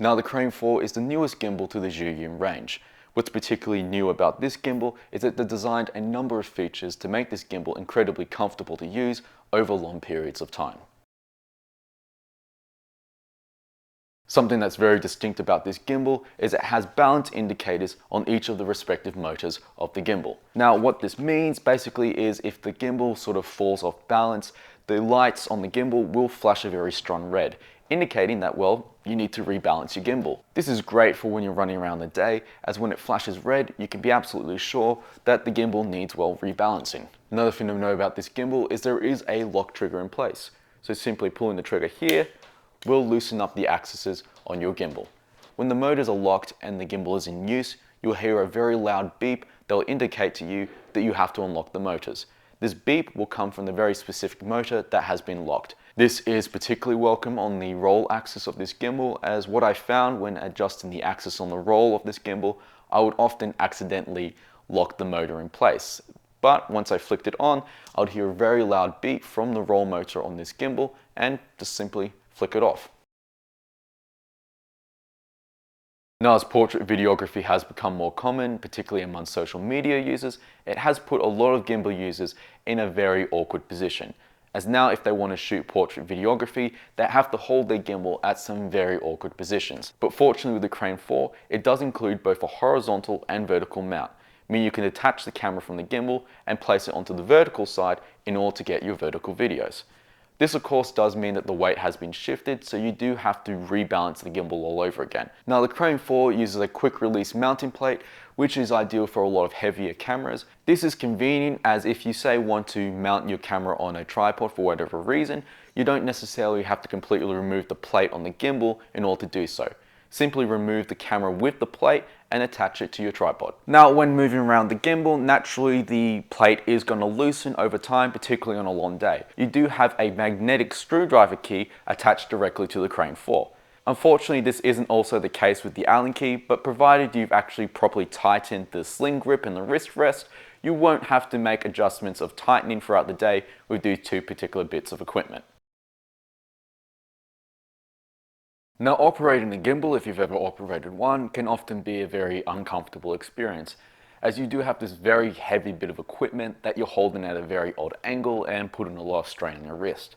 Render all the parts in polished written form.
Now the Crane 4 is the newest gimbal to the Zhiyun range. What's particularly new about this gimbal is that they designed a number of features to make this gimbal incredibly comfortable to use over long periods of time. Something that's very distinct about this gimbal is it has balance indicators on each of the respective motors of the gimbal. Now what this means basically is if the gimbal sort of falls off balance, the lights on the gimbal will flash a very strong red, indicating that, well, you need to rebalance your gimbal. This is great for when you're running around the day, as when it flashes red, you can be absolutely sure that the gimbal needs, well, rebalancing. Another thing to know about this gimbal is there is a lock trigger in place. So simply pulling the trigger here will loosen up the axes on your gimbal. When the motors are locked and the gimbal is in use, you'll hear a very loud beep that will indicate to you that you have to unlock the motors. This beep will come from the very specific motor that has been locked. This is particularly welcome on the roll axis of this gimbal, as what I found when adjusting the axis on the roll of this gimbal, I would often accidentally lock the motor in place. But once I flicked it on, I would hear a very loud beep from the roll motor on this gimbal and just simply flick it off. Now, as portrait videography has become more common, particularly among social media users, it has put a lot of gimbal users in a very awkward position. As now if they want to shoot portrait videography, they have to hold their gimbal at some very awkward positions. But fortunately with the Crane 4, it does include both a horizontal and vertical mount, meaning you can attach the camera from the gimbal and place it onto the vertical side in order to get your vertical videos. This of course does mean that the weight has been shifted, so you do have to rebalance the gimbal all over again. Now the Crane 4 uses a quick release mounting plate, which is ideal for a lot of heavier cameras. This is convenient as if you say want to mount your camera on a tripod for whatever reason, you don't necessarily have to completely remove the plate on the gimbal in order to do so. Simply remove the camera with the plate and attach it to your tripod. Now when moving around the gimbal, naturally the plate is going to loosen over time, particularly on a long day. You do have a magnetic screwdriver key attached directly to the Crane 4. Unfortunately, this isn't also the case with the Allen key, but provided you've actually properly tightened the sling grip and the wrist rest, you won't have to make adjustments of tightening throughout the day with these two particular bits of equipment. Now operating a gimbal, if you've ever operated one, can often be a very uncomfortable experience, as you do have this very heavy bit of equipment that you're holding at a very odd angle and putting a lot of strain on your wrist.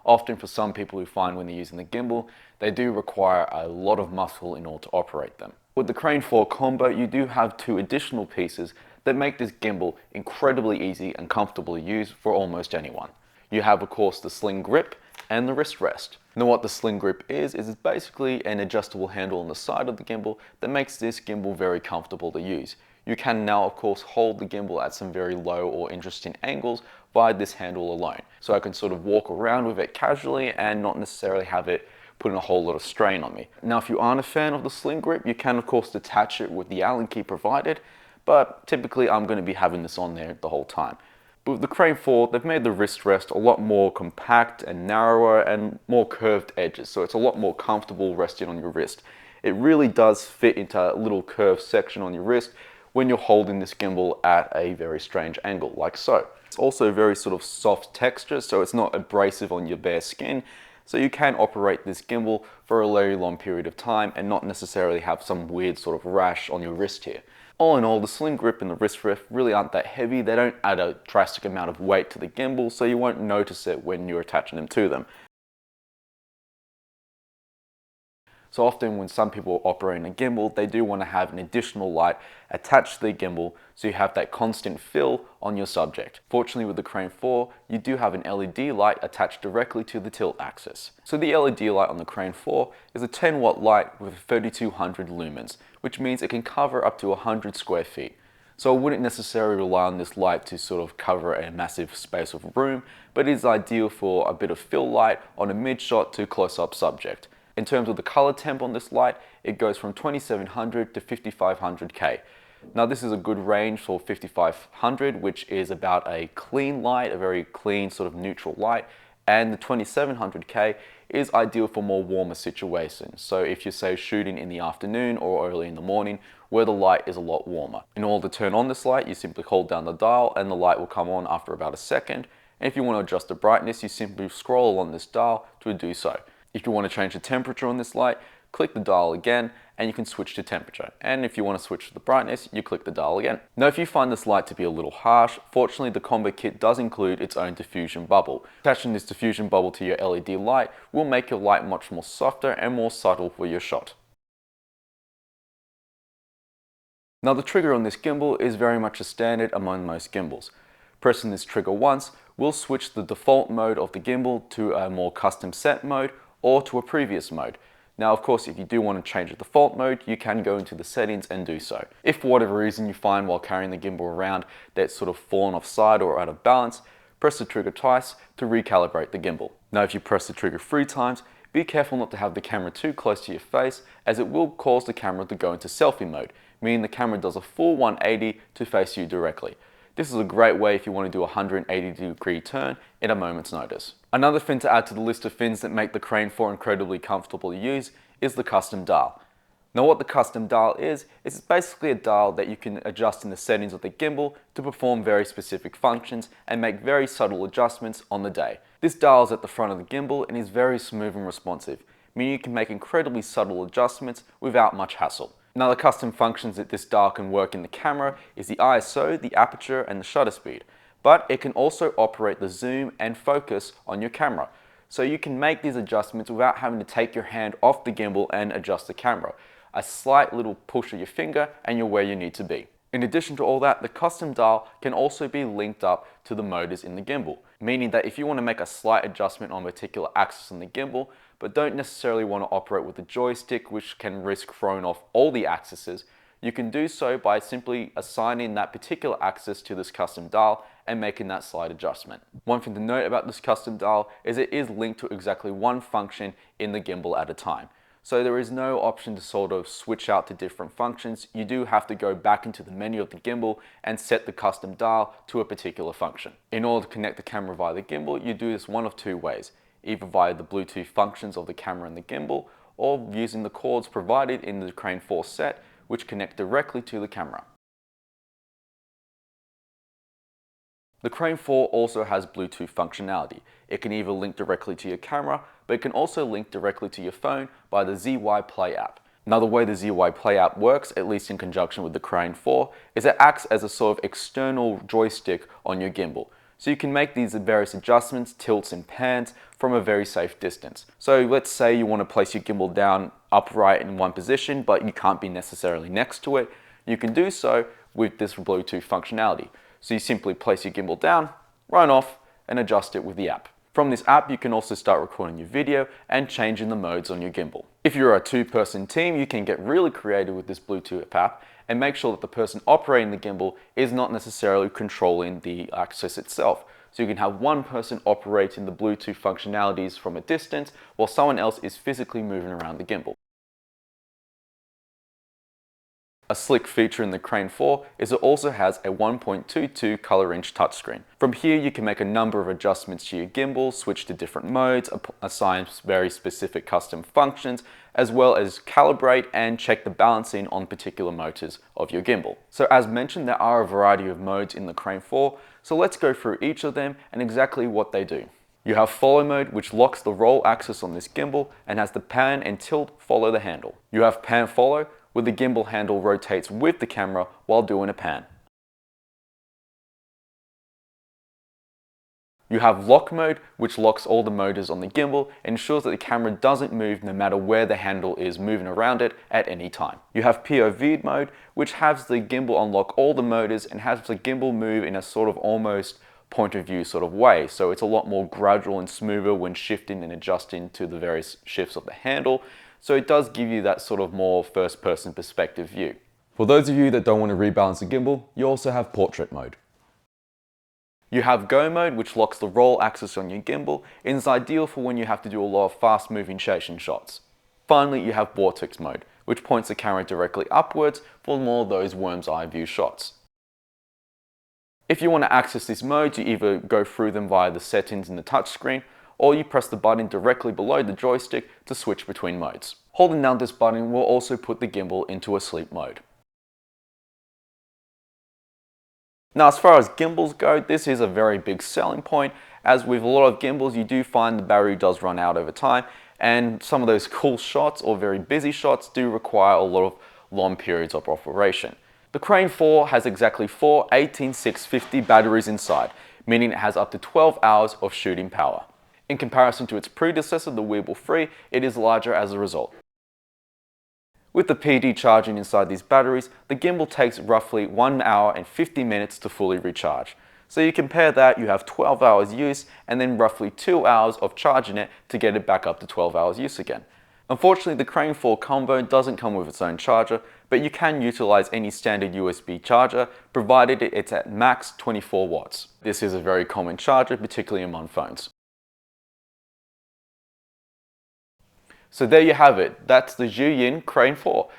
Often for some people who find when they're using the gimbal, they do require a lot of muscle in order to operate them. With the Crane 4 combo, you do have two additional pieces that make this gimbal incredibly easy and comfortable to use for almost anyone. You have of course the sling grip and the wrist rest. Now what the sling grip is it's basically an adjustable handle on the side of the gimbal that makes this gimbal very comfortable to use. You can now of course hold the gimbal at some very low or interesting angles via this handle alone. So I can sort of walk around with it casually and not necessarily have it putting a whole lot of strain on me. Now if you aren't a fan of the sling grip, you can of course detach it with the Allen key provided, but typically I'm going to be having this on there the whole time. But with the Crane 4, they've made the wrist rest a lot more compact and narrower and more curved edges, so it's a lot more comfortable resting on your wrist. It really does fit into a little curved section on your wrist when you're holding this gimbal at a very strange angle, like so. It's also very sort of soft texture, so it's not abrasive on your bare skin, so you can operate this gimbal for a very long period of time and not necessarily have some weird sort of rash on your wrist here. All in all, the sling grip and the wrist rest really aren't that heavy. They don't add a drastic amount of weight to the gimbal, so you won't notice it when you're attaching them to them. So often when some people are operating a gimbal, they do want to have an additional light attached to the gimbal so you have that constant fill on your subject. Fortunately with the Crane 4, you do have an LED light attached directly to the tilt axis. So the LED light on the Crane 4 is a 10-watt light with 3200 lumens, which means it can cover up to 100 square feet. So I wouldn't necessarily rely on this light to sort of cover a massive space of room, but it is ideal for a bit of fill light on a mid-shot to close-up subject. In terms of the color temp on this light, it goes from 2700 to 5500K. Now this is a good range for 5500, which is about a clean light, a very clean sort of neutral light, and the 2700K is ideal for more warmer situations. So if you're say shooting in the afternoon or early in the morning where the light is a lot warmer. In order to turn on this light, you simply hold down the dial and the light will come on after about a second. And if you want to adjust the brightness, you simply scroll along this dial to do so. If you want to change the temperature on this light, click the dial again, and you can switch to temperature. And if you want to switch to the brightness, you click the dial again. Now, if you find this light to be a little harsh, fortunately the combo kit does include its own diffusion bubble. Attaching this diffusion bubble to your LED light will make your light much more softer and more subtle for your shot. Now, the trigger on this gimbal is very much a standard among most gimbals. Pressing this trigger once will switch the default mode of the gimbal to a more custom set mode or to a previous mode. Now, of course, if you do want to change the default mode, you can go into the settings and do so. If for whatever reason you find while carrying the gimbal around that it's sort of fallen offside or out of balance, press the trigger twice to recalibrate the gimbal. Now, if you press the trigger 3 times, be careful not to have the camera too close to your face, as it will cause the camera to go into selfie mode, meaning the camera does a full 180 to face you directly. This is a great way if you want to do a 180-degree turn in a moment's notice. Another fin to add to the list of fins that make the Crane 4 incredibly comfortable to use is the custom dial. Now, what the custom dial is basically a dial that you can adjust in the settings of the gimbal to perform very specific functions and make very subtle adjustments on the day. This dial is at the front of the gimbal and is very smooth and responsive, meaning you can make incredibly subtle adjustments without much hassle. Now, the custom functions that this dial can work in the camera is the ISO, the aperture, and the shutter speed. But it can also operate the zoom and focus on your camera. So you can make these adjustments without having to take your hand off the gimbal and adjust the camera. A slight little push of your finger and you're where you need to be. In addition to all that, the custom dial can also be linked up to the motors in the gimbal, meaning that if you want to make a slight adjustment on a particular axis on the gimbal, but don't necessarily want to operate with the joystick, which can risk throwing off all the axes, you can do so by simply assigning that particular axis to this custom dial and making that slight adjustment. One thing to note about this custom dial is it is linked to exactly one function in the gimbal at a time. So there is no option to sort of switch out to different functions. You do have to go back into the menu of the gimbal and set the custom dial to a particular function. In order to connect the camera via the gimbal, you do this one of two ways, either via the Bluetooth functions of the camera and the gimbal, or using the cords provided in the Crane 4 set, which connect directly to the camera. The Crane 4 also has Bluetooth functionality. It can either link directly to your camera, but it can also link directly to your phone by the ZY Play app. Now, the way the ZY Play app works, at least in conjunction with the Crane 4, is it acts as a sort of external joystick on your gimbal. So you can make these various adjustments, tilts and pans from a very safe distance. So let's say you want to place your gimbal down upright in one position, but you can't be necessarily next to it. You can do so with this Bluetooth functionality. So you simply place your gimbal down, run off, and adjust it with the app. From this app, you can also start recording your video and changing the modes on your gimbal. If you're a two-person team, you can get really creative with this Bluetooth app and make sure that the person operating the gimbal is not necessarily controlling the axis itself. So you can have one person operating the Bluetooth functionalities from a distance while someone else is physically moving around the gimbal. A slick feature in the Crane 4 is it also has a 1.22 color inch touchscreen. From here you can make a number of adjustments to your gimbal, switch to different modes, assign very specific custom functions, as well as calibrate and check the balancing on particular motors of your gimbal. So as mentioned, there are a variety of modes in the Crane 4, so let's go through each of them and exactly what they do. You have follow mode, which locks the roll axis on this gimbal and has the pan and tilt follow the handle. You have pan follow, where the gimbal handle rotates with the camera while doing a pan. You have lock mode, which locks all the motors on the gimbal and ensures that the camera doesn't move no matter where the handle is moving around it at any time. You have POV mode, which has the gimbal unlock all the motors and has the gimbal move in a sort of almost point of view sort of way. So it's a lot more gradual and smoother when shifting and adjusting to the various shifts of the handle. So it does give you that sort of more first-person perspective view. For those of you that don't want to rebalance the gimbal, you also have portrait mode. You have go mode, which locks the roll axis on your gimbal and is ideal for when you have to do a lot of fast-moving chasing shots. Finally, you have vortex mode, which points the camera directly upwards for more of those worm's eye view shots. If you want to access this mode, you either go through them via the settings in the touchscreen, or you press the button directly below the joystick to switch between modes. Holding down this button will also put the gimbal into a sleep mode. Now, as far as gimbals go, this is a very big selling point, as with a lot of gimbals you do find the battery does run out over time, and some of those cool shots or very busy shots do require a lot of long periods of operation. The Crane 4 has exactly 4 18650 batteries inside, meaning it has up to 12 hours of shooting power. In comparison to its predecessor, the Weebill 3, it is larger as a result. With the PD charging inside these batteries, the gimbal takes roughly 1 hour and 50 minutes to fully recharge. So you compare that, you have 12 hours use and then roughly 2 hours of charging it to get it back up to 12 hours use again. Unfortunately, the Crane 4 combo doesn't come with its own charger, but you can utilize any standard USB charger, provided it's at max 24 watts. This is a very common charger, particularly among phones. So there you have it, that's the Zhiyun Crane 4.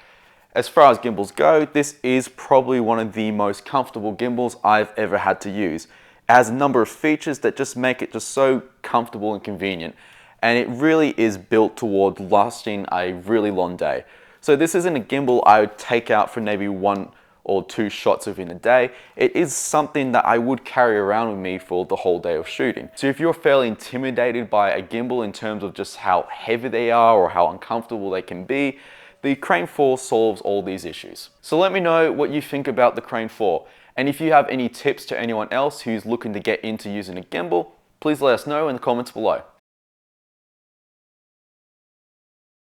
As far as gimbals go, this is probably one of the most comfortable gimbals I've ever had to use. It has a number of features that just make it just so comfortable and convenient, and it really is built toward lasting a really long day. So this isn't a gimbal I would take out for maybe 1 or 2 shots within a day. It is something that I would carry around with me for the whole day of shooting. So if you're fairly intimidated by a gimbal in terms of just how heavy they are or how uncomfortable they can be, the Crane 4 solves all these issues. So let me know what you think about the Crane 4. And if you have any tips to anyone else who's looking to get into using a gimbal, please let us know in the comments below.